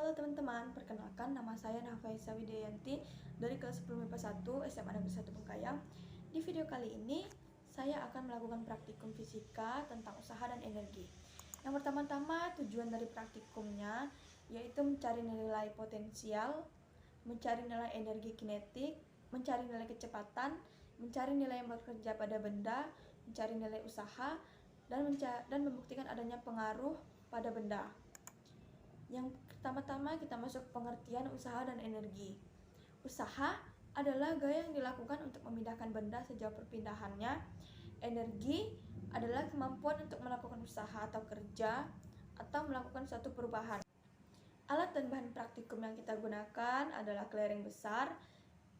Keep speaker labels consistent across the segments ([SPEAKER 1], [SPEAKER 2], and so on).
[SPEAKER 1] Halo teman-teman, perkenalkan nama saya Nafisa Widianti dari kelas 10 MIPA 1 SMA Negeri 1 Bengkayang. Di video kali ini, saya akan melakukan praktikum fisika tentang usaha dan energi. Yang pertama-tama, tujuan dari praktikumnya yaitu mencari nilai potensial, mencari nilai energi kinetik, mencari nilai kecepatan, mencari nilai yang bekerja pada benda, mencari nilai usaha, dan membuktikan adanya pengaruh pada benda. Yang pertama-tama kita masuk pengertian usaha dan energi. Usaha adalah gaya yang dilakukan untuk memindahkan benda sejauh perpindahannya. Energi adalah kemampuan untuk melakukan usaha atau kerja atau melakukan suatu perubahan. Alat dan bahan praktikum yang kita gunakan adalah kelereng besar,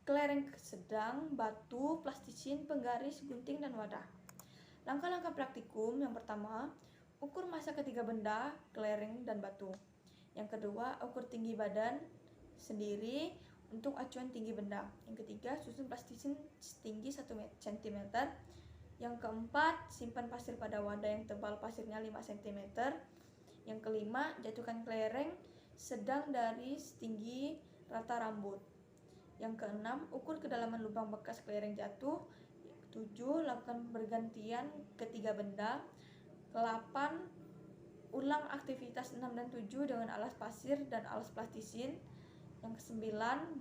[SPEAKER 1] kelereng sedang, batu, plastisin, penggaris, gunting, dan wadah. Langkah-langkah praktikum yang pertama, ukur massa ketiga benda, kelereng, dan batu. Yang kedua, ukur tinggi badan sendiri untuk acuan tinggi benda. Yang ketiga, susun plastisin setinggi 1 cm. Yang keempat, simpan pasir pada wadah yang tebal pasirnya 5 cm. Yang kelima, jatuhkan kelereng sedang dari setinggi rata rambut. Yang keenam, ukur kedalaman lubang bekas kelereng jatuh. 7, lakukan bergantian ketiga benda. 8, ulang aktivitas 6 dan 7 dengan alas pasir dan alas plastisin. Yang ke-9,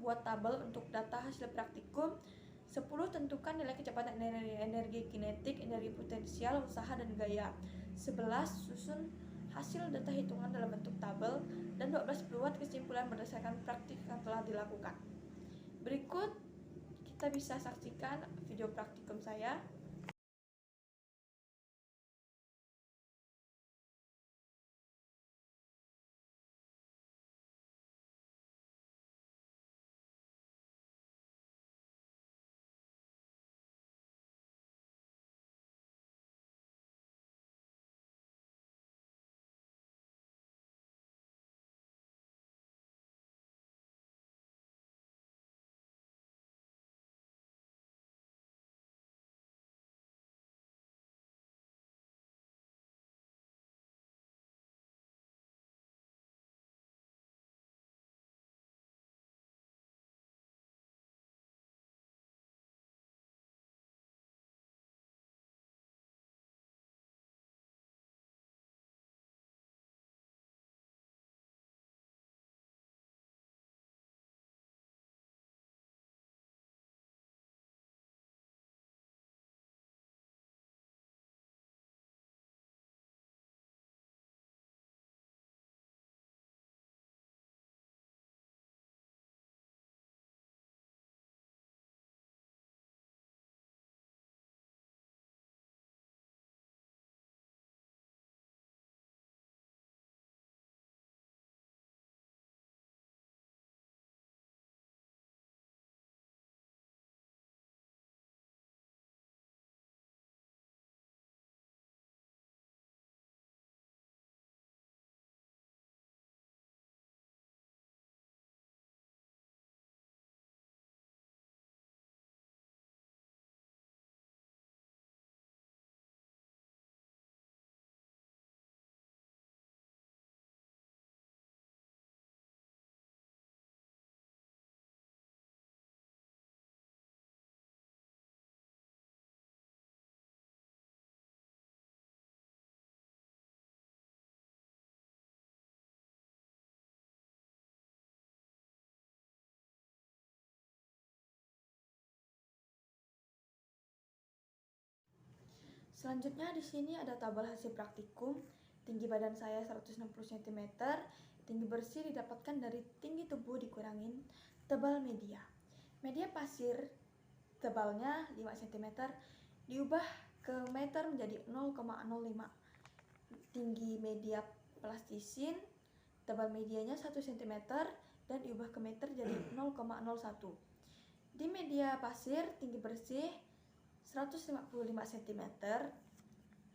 [SPEAKER 1] buat tabel untuk data hasil praktikum. 10, tentukan nilai kecepatan energi kinetik, energi potensial, usaha, dan gaya. 11, susun hasil data hitungan dalam bentuk tabel. Dan 12, buat kesimpulan berdasarkan praktik yang telah dilakukan. Berikut kita bisa saksikan video praktikum saya. Selanjutnya di sini ada tabel hasil praktikum. Tinggi badan saya 160 cm, tinggi bersih didapatkan dari tinggi tubuh dikurangin tebal media. Media pasir tebalnya 5 cm diubah ke meter menjadi 0,05. Tinggi media plastisin tebal medianya 1 cm dan diubah ke meter jadi 0,01. Di media pasir tinggi bersih 155 cm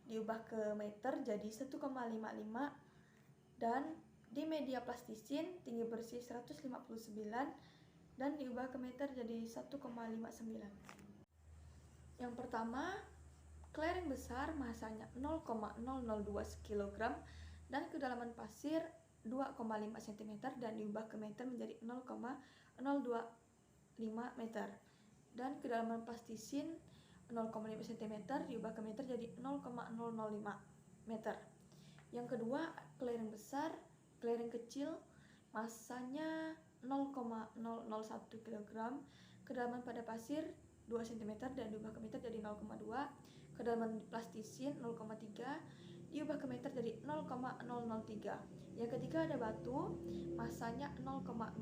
[SPEAKER 1] diubah ke meter jadi 1,55 dan di media plastisin tinggi bersih 159 dan diubah ke meter jadi 1,59. Yang pertama, kelereng besar massanya 0,002 kg dan kedalaman pasir 2,5 cm dan diubah ke meter menjadi 0,025 meter. Dan kedalaman plastisin 0,5 cm diubah ke meter jadi 0,005 meter. Yang kedua, kelereng besar, kelereng kecil, masanya 0,001 kg, kedalaman pada pasir 2 cm dan diubah ke meter jadi 0,2, kedalaman plastisin 0,3 diubah ke meter jadi 0,003. Yang ketiga ada batu, masanya 0,006,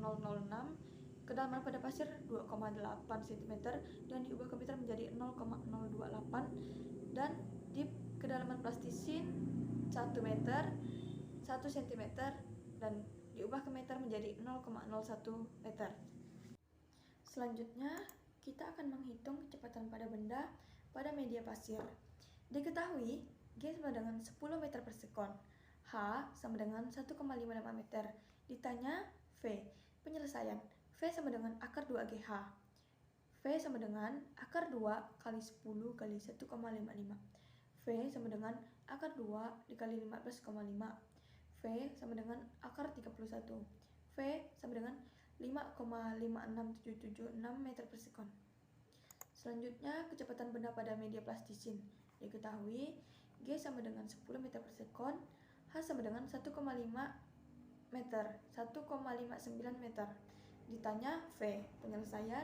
[SPEAKER 1] kedalaman pada pasir 2,8 cm dan diubah ke meter menjadi 0,028, dan di kedalaman plastisin 1 meter 1 cm dan diubah ke meter menjadi 0,01 meter. Selanjutnya kita akan menghitung kecepatan pada benda pada media pasir. Diketahui G sama dengan 10 meter per sekon, H sama dengan 1,55 meter. Ditanya V, penyelesaian. V sama dengan akar 2GH. V sama dengan akar 2 kali 10 kali 1,55. V sama dengan akar 2 dikali 15,5. V sama dengan akar 31. V sama dengan 5,56776 meter per sekon. Selanjutnya, kecepatan benda pada media plastisin. Diketahui G sama dengan 10 meter per sekon, H sama dengan 1,5 meter, 1,59 meter. Ditanya V, penyelesaian.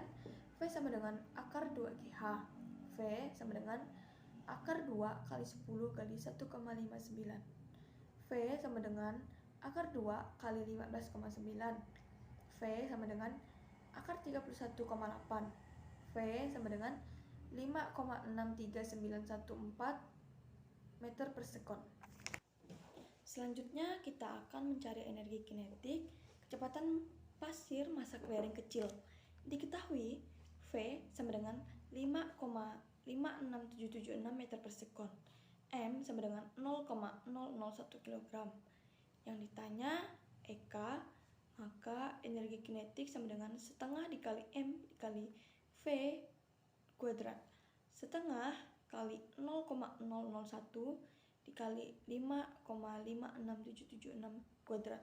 [SPEAKER 1] V sama dengan akar 2GH. V sama dengan akar 2 kali 10 kali 1,59. V sama dengan akar 2 kali 15,9. V sama dengan akar 31,8. V sama dengan 5,63914 meter per sekon. Selanjutnya kita akan mencari energi kinetik kecepatan pasir massa kelereng kecil. Diketahui V sama dengan 5,56776 meter per sekon, M sama dengan 0,001 kg. Yang ditanya EK, maka energi kinetik sama dengan setengah dikali M dikali V kuadrat. Setengah kali 0,001 dikali 5,56776 kuadrat.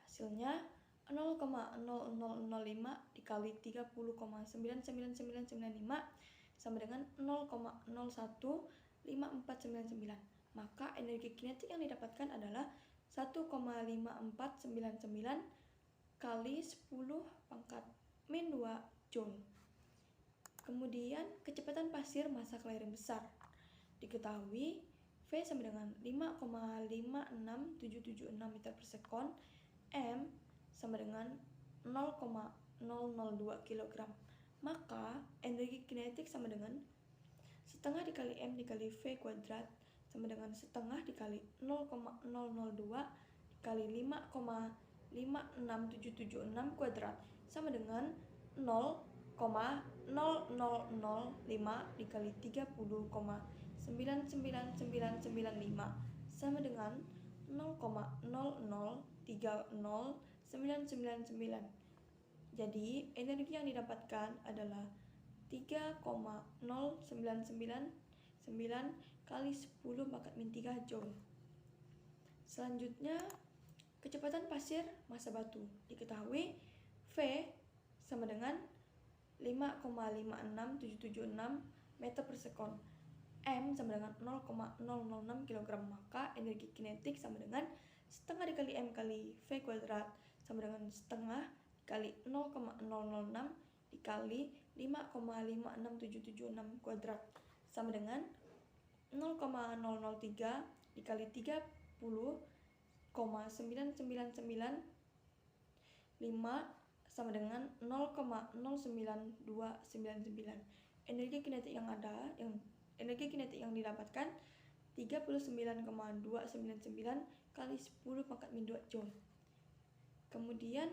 [SPEAKER 1] Hasilnya 0,0005 dikali 30,99995 sama dengan 0,015499. Maka energi kinetik yang didapatkan adalah 1,5499 kali 10 pangkat min 2 joule. Kemudian kecepatan pasir massa kelereng besar. Diketahui V sama dengan 5,56776 meter per sekon, M sama dengan 0,002 kg. Maka energi kinetik sama dengan setengah dikali M dikali V kuadrat sama dengan setengah dikali 0,002 dikali 5,56776 kuadrat sama dengan 0,0005 dikali 30,99995 sama dengan 0,00309999. Jadi energi yang didapatkan adalah 3,0999 kali 10 pangkat min 3 joule. Selanjutnya, kecepatan pasir massa batu. Diketahui V sama dengan 5,56776 meter per sekon, M sama dengan 0,006 kg. Maka energi kinetik sama dengan setengah dikali M kali V kuadrat sama dengan setengah dikali 0,006 dikali 5,56776 kuadrat sama dengan 0,003 dikali 30,99995 sama dengan 0,09299. Energi kinetik yang didapatkan 39,299 kali 10 pangkat min 2 joule. Kemudian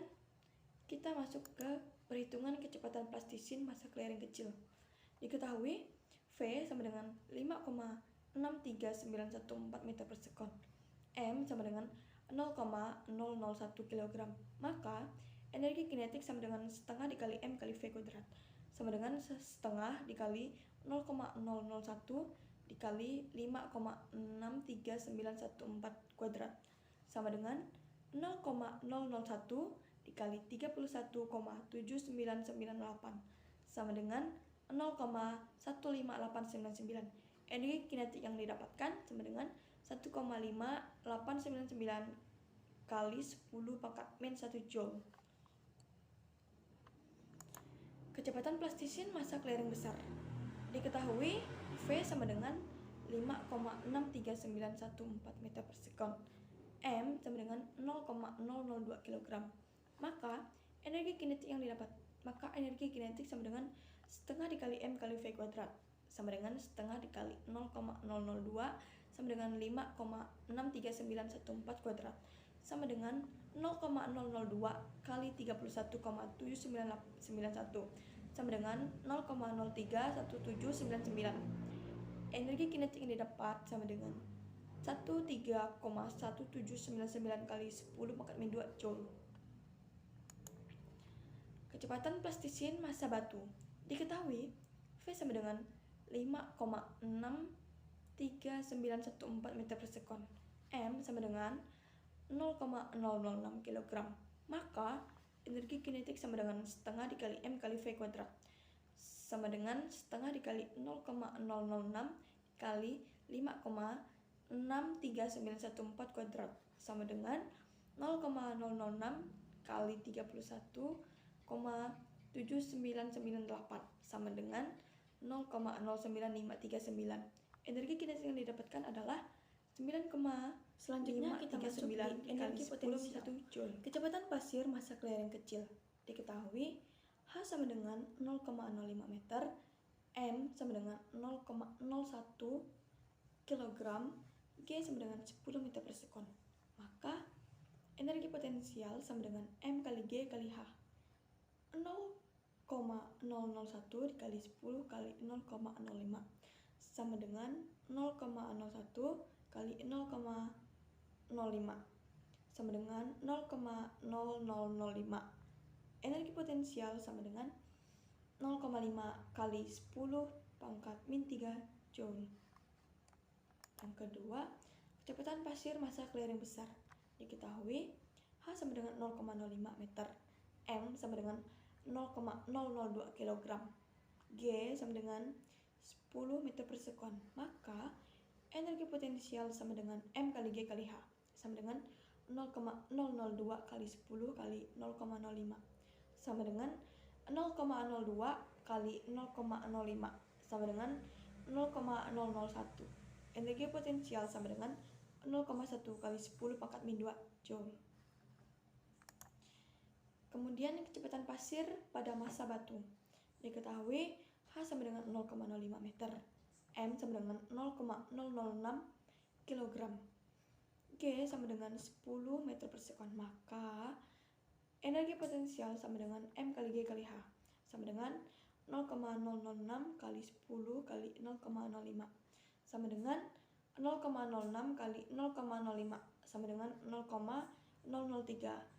[SPEAKER 1] kita masuk ke perhitungan kecepatan plastisin massa kelereng kecil. Diketahui V sama dengan 5,63914 meter per sekon, M sama dengan 0,001 kg. Maka energi kinetik sama dengan setengah dikali M kali V kuadrat sama dengan setengah dikali 0,001 dikali 5,63914 kuadrat sama dengan 0,001 dikali 31,7998 sama dengan 0,15899. Energi kinetik yang didapatkan sama dengan 1,5899 kali 10 pangkat min 1 joule. Kecepatan plastisin massa clearing besar. Diketahui V sama dengan 5,63914 meter per sekon. M sama dengan 0,002 kg. Maka energi kinetik sama dengan setengah dikali M kali V kuadrat sama dengan setengah dikali 0,002 sama dengan 5,63914 kuadrat sama dengan 0,002 kali 31,7991 sama dengan 0,031799. Energi kinetik yang didapat sama dengan 13,1799 kali 10 pangkat min 2 joule. Kecepatan plastisin massa batu. Diketahui V sama dengan 5,63914 meter per sekon. M sama dengan 0,006 kg. Maka energi kinetik sama dengan setengah dikali M kali V kuadrat sama dengan setengah dikali 0,006 kali 5,63914 kuadrat sama dengan 0,006 kali 31,7998 sama dengan 0,09539. Energi kinetik yang didapatkan adalah 9, selanjutnya kita masuk di energi potensial. Kecepatan pasir massa clearing kecil. Diketahui H sama dengan 0,05 meter, M sama dengan 0,01 kg, G sama dengan 10 meter per sekon. Maka energi potensial sama dengan M kali G kali H. 0,001 dikali 10 kali 0,05 sama dengan 0,01 kali 0,05 sama dengan 0,0005. Energi potensial sama dengan 0,5 kali 10 pangkat min 3 joule. Yang kedua, kecepatan pasir massa clearing besar. Diketahui H sama dengan 0,05 meter, M sama dengan 0,002 kg, G sama dengan 10 meter per sekon. Maka energi potensial sama dengan M kali G kali H sama dengan 0,002 kali 10 kali 0,05 sama dengan 0,02 kali 0,05 sama dengan 0,001. Energi potensial sama dengan 0,1 kali 10 pangkat min 2 joule. Kemudian kecepatan pasir pada massa batu. Diketahui H sama dengan 0,05 meter, M sama dengan 0,006 kg, G sama dengan 10 meter per sekon. Maka energi potensial sama dengan M kali G kali H sama dengan 0,006 kali 10 kali 0,05 sama dengan 0,06 kali 0,05 sama dengan 0,003.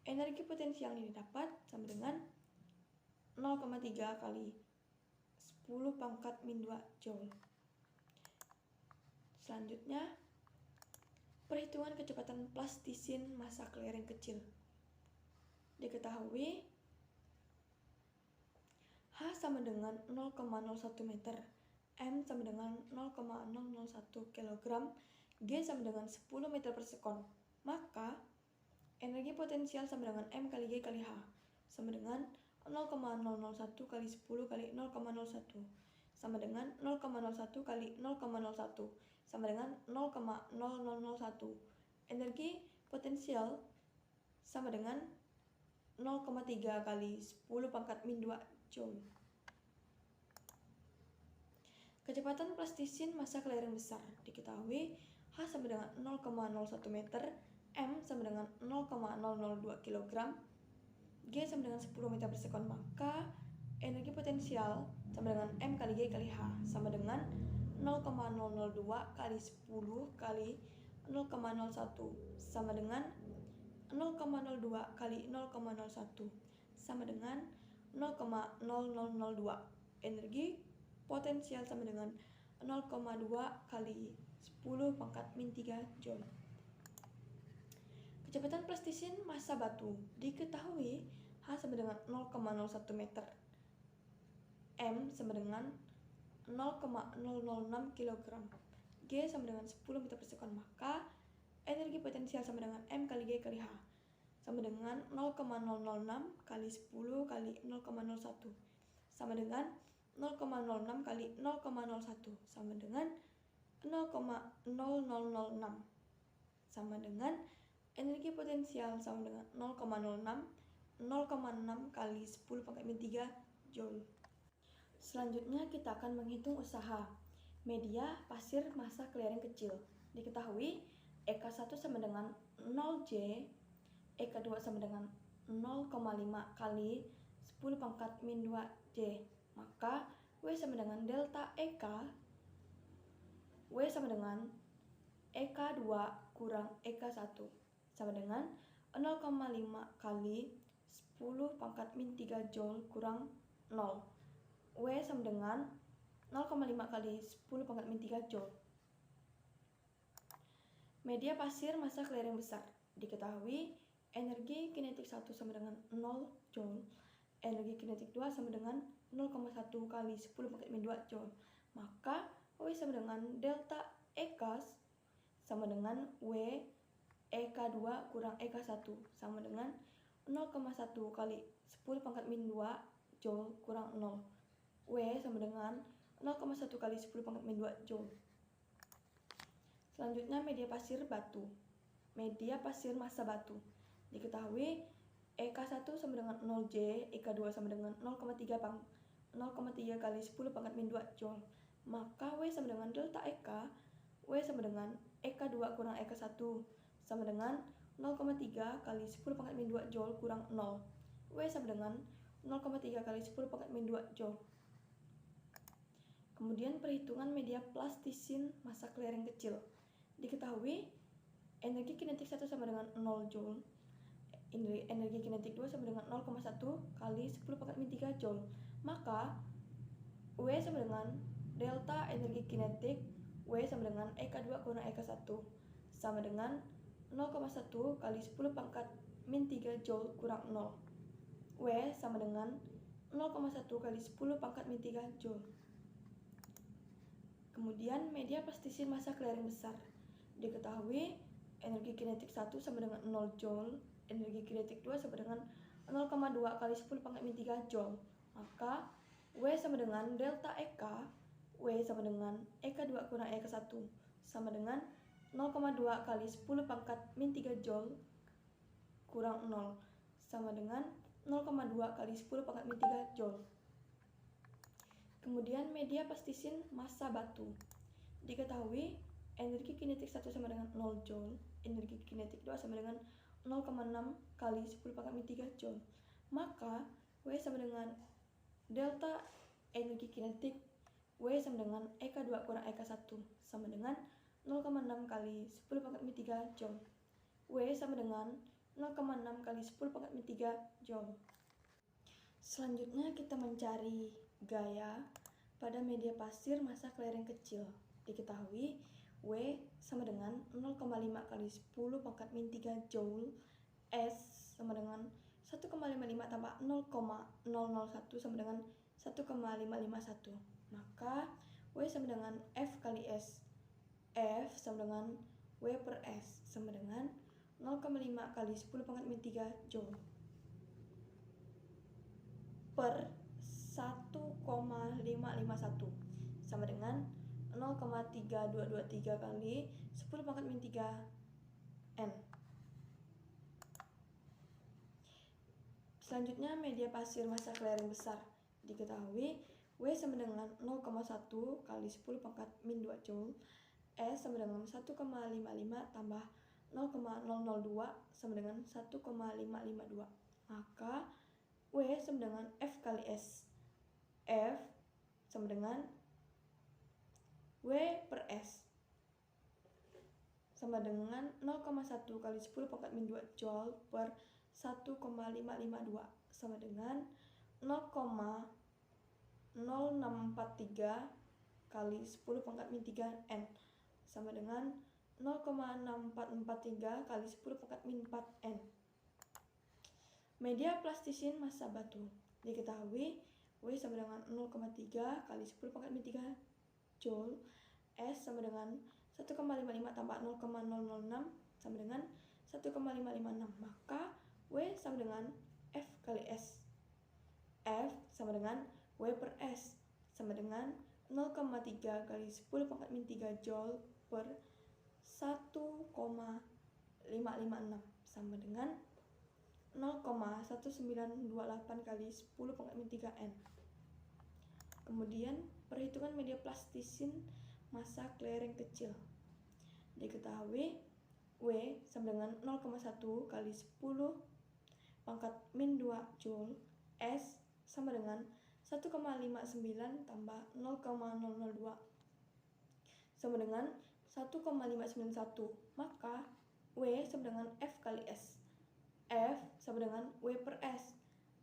[SPEAKER 1] Energi potensial yang didapat sama dengan 0,3 kali 10 pangkat min 2 joule. Selanjutnya, perhitungan kecepatan plastisin massa clearing kecil. Diketahui H sama dengan 0,01 meter, M sama dengan 0,001 kg, G sama dengan 10 meter per sekon. Maka energi potensial sama dengan M kali G kali H sama dengan 0,001 kali 10 kali 0,01 sama dengan 0,01 kali 0,01 sama dengan 0,0001. Energi potensial sama dengan 0,3 kali 10 pangkat min 2 joule. Kecepatan plastisin massa clearing besar. Diketahui H sama dengan 0,01 meter, M sama dengan 0,002 kg, G sama dengan 10 meter per sekon. Maka energi potensial sama dengan M kali G kali H sama dengan 0,002 kali 10 kali 0,01 sama dengan 0,02 kali 0,01 sama dengan 0,0002. Energi potensial sama dengan 0,2 kali 10 pangkat min 3 joule. Kecepatan plastisin massa batu diketahui H sama dengan 0,01 meter, M sama dengan 0,006 kg, G sama dengan 10 meter per sekon, maka energi potensial sama dengan M kali G kali H sama dengan 0,006 kali 10 kali 0,01 sama dengan 0,06 kali 0,01 sama dengan 0,0006 sama dengan energi potensial sama dengan 0,06 kali 10 pangkat min 3 Joule. Selanjutnya kita akan menghitung usaha media pasir massa clearing kecil. Diketahui EK1 sama dengan 0J, EK2 sama dengan 0,5 kali 10 pangkat min 2J, maka W sama dengan delta EK, W sama dengan EK2 kurang EK1 sama dengan 0,5 kali 10 pangkat min 3 Joule kurang 0. W sama dengan 0,5 kali 10 pangkat min 3 Joule. Media pasir massa clearing besar. Diketahui energi kinetik 1 sama dengan 0 Joule, energi kinetik 2 sama dengan 0,1 kali 10 pangkat min 2 Joule. Maka W sama dengan delta EK sama dengan W EK2 kurang EK1 sama dengan 0,1 kali 10 pangkat min 2 Joule kurang 0. W sama dengan 0,1 kali 10 pangkat min 2 Joule. Selanjutnya media pasir batu. Media pasir massa batu. Diketahui EK1 sama dengan 0J, EK2 sama dengan 0,3 kali 10 pangkat min 2 Joule. Maka W sama dengan delta EK, W sama dengan EK2 kurang EK1 sama dengan 0,3 kali 10 pangkat min 2 Joule kurang 0. W sama dengan 0,3 kali 10 pangkat min 2 Joule. Kemudian perhitungan media plastisin massa clearing kecil. Diketahui energi kinetik 1 sama dengan 0 Joule, energi kinetik 2 sama dengan 0,1 kali 10 pangkat min 3 Joule. Maka W sama dengan delta energi kinetik W sama dengan EK2 kurang EK1 sama dengan 0,1 kali 10 pangkat min 3 Joule kurang 0. W sama dengan 0,1 kali 10 pangkat min 3 Joule. Kemudian media plastisin massa clearing besar. Diketahui energi kinetik 1 sama dengan 0 Joule, energi kinetik 2 sama dengan 0,2 kali 10 pangkat min 3 Joule. Maka W sama dengan delta EK, W sama dengan EK2 kurang EK1 sama dengan 0,2 kali 10 pangkat min 3 Joule kurang 0 sama dengan 0,2 kali 10 pangkat min 3 Joule. Kemudian media plastisin massa batu. Diketahui energi kinetik 1 sama dengan 0 Joule, energi kinetik 2 sama dengan 0,6 kali 10 pangkat min 3 Joule. Maka W sama dengan delta energi kinetik W sama dengan EK2 kurang EK1 sama dengan 0,6 kali 10 pangkat min 3 Joule. W sama dengan 0,6 kali 10 pangkat min 3 Joule. Selanjutnya kita mencari gaya pada media pasir massa clearing kecil. Diketahui W sama dengan 0,5 kali 10 pangkat min 3 Joule, S sama dengan 1,55 tambah 0,001 sama dengan 1,551. Maka W sama dengan F kali S. F sama dengan W per S sama dengan 0,5 kali 10 pangkat min 3 Joule per 1,551 sama dengan 0,3223 kali 10 pangkat min 3 N. Selanjutnya media pasir massa clearing besar. Diketahui W sama dengan 0,1 kali 10 pangkat min 2 Joule, S sama dengan 1,55 tambah 0,002 sama dengan 1,552. Maka W sama dengan F kali S. F sama dengan W per S sama dengan 0,1 kali 10 pangkat min 2 Joule per 1,552 sama dengan 0,0643 kali 10 pangkat min 3 N sama dengan 0,6443 kali 10 pangkat min 4N. Media plastisin massa batu. Diketahui W sama dengan 0,3 kali 10 pangkat min 3 Joule. S sama dengan 1,55 tambah 0,006 sama dengan 1,556. Maka W sama dengan F kali S. F sama dengan W per S sama dengan 0,3 kali 10 pangkat min 3 Joule per 1,556 sama dengan 0,1928 kali 10 pangkat min 3N. Kemudian perhitungan media plastisin massa kelereng kecil. Diketahui W sama dengan 0,1 kali 10 pangkat min 2 Joule. S sama dengan 1,59 tambah 0,002 sama dengan 1,591. Maka W sama dengan F kali S. F sama dengan W per S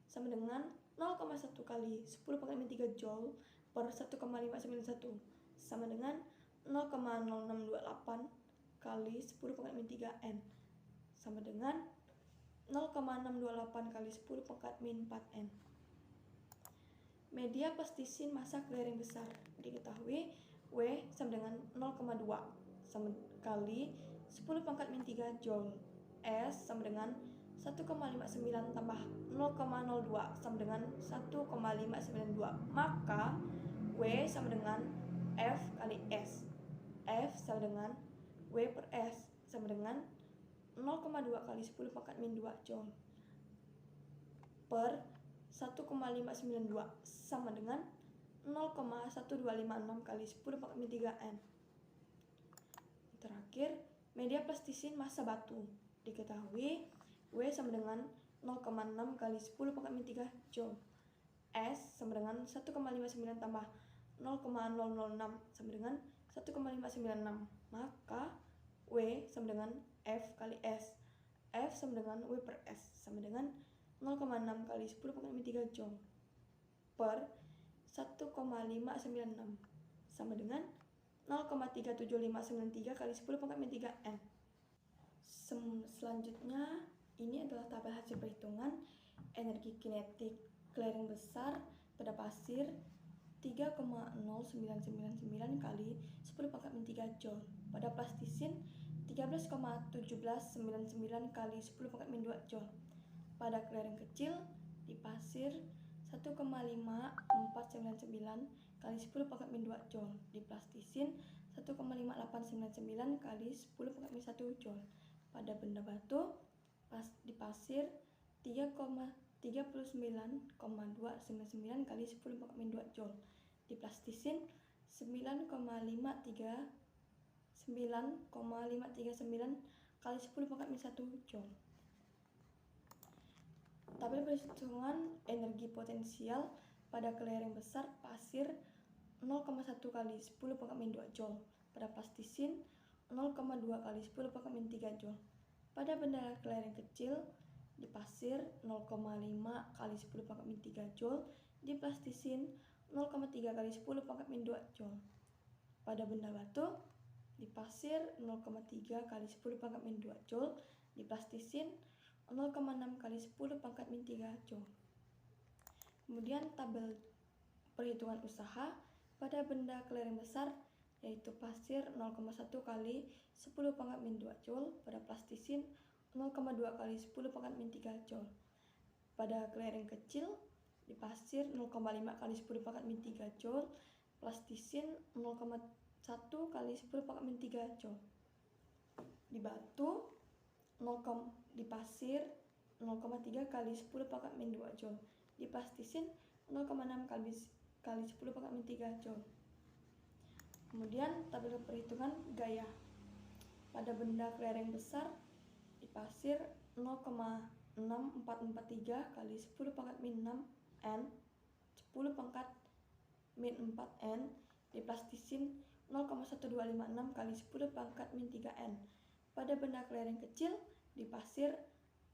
[SPEAKER 1] sama dengan 0,1 kali 10 pangkat min 3 Joule per 1,591 sama dengan 0,0628 kali 10 pangkat min 3N sama dengan 0,628 kali 10 pangkat min 4N. Media plastisin massa kelereng besar. Diketahui W sama dengan 0,2 sama kali 10 pangkat min 3 Joule. S sama dengan 1,59 tambah 0,02 sama dengan 1,592. Maka W sama dengan F kali S. F sama dengan W per S sama dengan 0,2 kali 10 pangkat min 2 Joule per 1,592 sama dengan 0,1256 kali 10 pangkat min 3N. Terakhir, media plastisin massa batu. Diketahui W sama dengan 0,6 kali 10 pangkat min 3 Joule. S sama dengan 1,59 tambah 0,006 sama dengan 1,596. Maka W sama dengan F kali S. F sama dengan W per S sama dengan 0,6 kali 10 pangkat min 3 Joule per 1,596 sama dengan 0,37593 kali 10 pangkat min 3N. Selanjutnya, ini adalah tabel hasil perhitungan energi kinetik kelereng besar pada pasir 3,0999 kali 10 pangkat min 3 Joule. Pada plastisin 13,1799 kali 10 pangkat min 2 Joule. Pada kelereng kecil di pasir 1,5499 kali 10 pangkat min 2 Joule. Di plastisin 1,5899 kali 10 pangkat min 1 Joule. Pada benda batu di pasir 39,299 kali 10 pangkat min 2 Joule. Di plastisin 9,539 kali 10 pangkat min 1 Joule. Tabel perhitungan energi potensial pada kelereng besar pasir 0,1 kali 10 pangkat min 2 Joule. Pada plastisin 0,2 kali 10 pangkat min 3 Joule. Pada benda kelereng kecil di pasir 0,5 kali 10 pangkat min 3 Joule. Di plastisin 0,3 kali 10 pangkat min 2 Joule. Pada benda batu di pasir 0,3 kali 10 pangkat min 2 Joule. Di plastisin 0,6 kali 10 pangkat min 3 Joule. Kemudian tabel perhitungan usaha pada benda kelereng besar yaitu pasir 0,1 kali 10 pangkat min 2 Joule. Pada plastisin 0,2 kali 10 pangkat min 3 Joule. Pada kelereng kecil di pasir 0,5 kali 10 pangkat min 3 Joule. Plastisin 0,1 kali 10 pangkat min 3 Joule. Di batu di pasir 0,3 kali 10 pangkat min 2 Joule. Di plastisin 0,6 kali 10 pangkat min 3 Joule. Kemudian tabel perhitungan gaya pada benda kelereng besar di pasir 0,6443 kali 10 pangkat min 6 N 10 pangkat min 4 N. Di plastisin 0,1256 kali 10 pangkat min 3 N. Pada benda kelereng kecil di pasir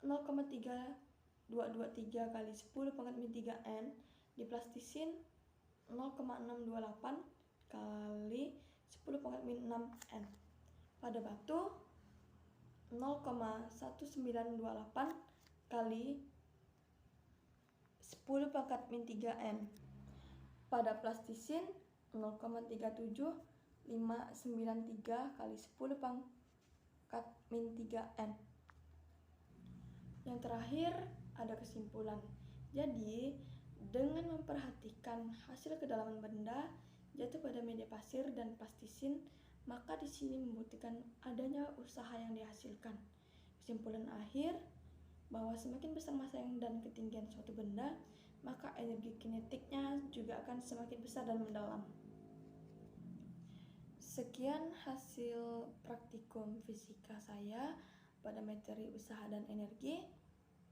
[SPEAKER 1] 0,3223 kali 10 pangkat min 3 N. Di plastisin 0,628 kali 10 pangkat min 6 N. pada batu 0,1928 kali 10 pangkat min 3N. Pada plastisin 0,37593 kali 10 pangkat min 3N. Yang terakhir ada kesimpulan. Jadi, dengan memperhatikan hasil kedalaman benda jatuh pada media pasir dan plastisin, maka di sini membuktikan adanya usaha yang dihasilkan. Kesimpulan akhir bahwa semakin besar massa dan ketinggian suatu benda, maka energi kinetiknya juga akan semakin besar dan mendalam. Sekian hasil praktikum fisika saya pada materi usaha dan energi.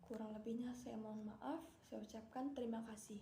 [SPEAKER 1] Kurang lebihnya saya mohon maaf. Saya ucapkan terima kasih.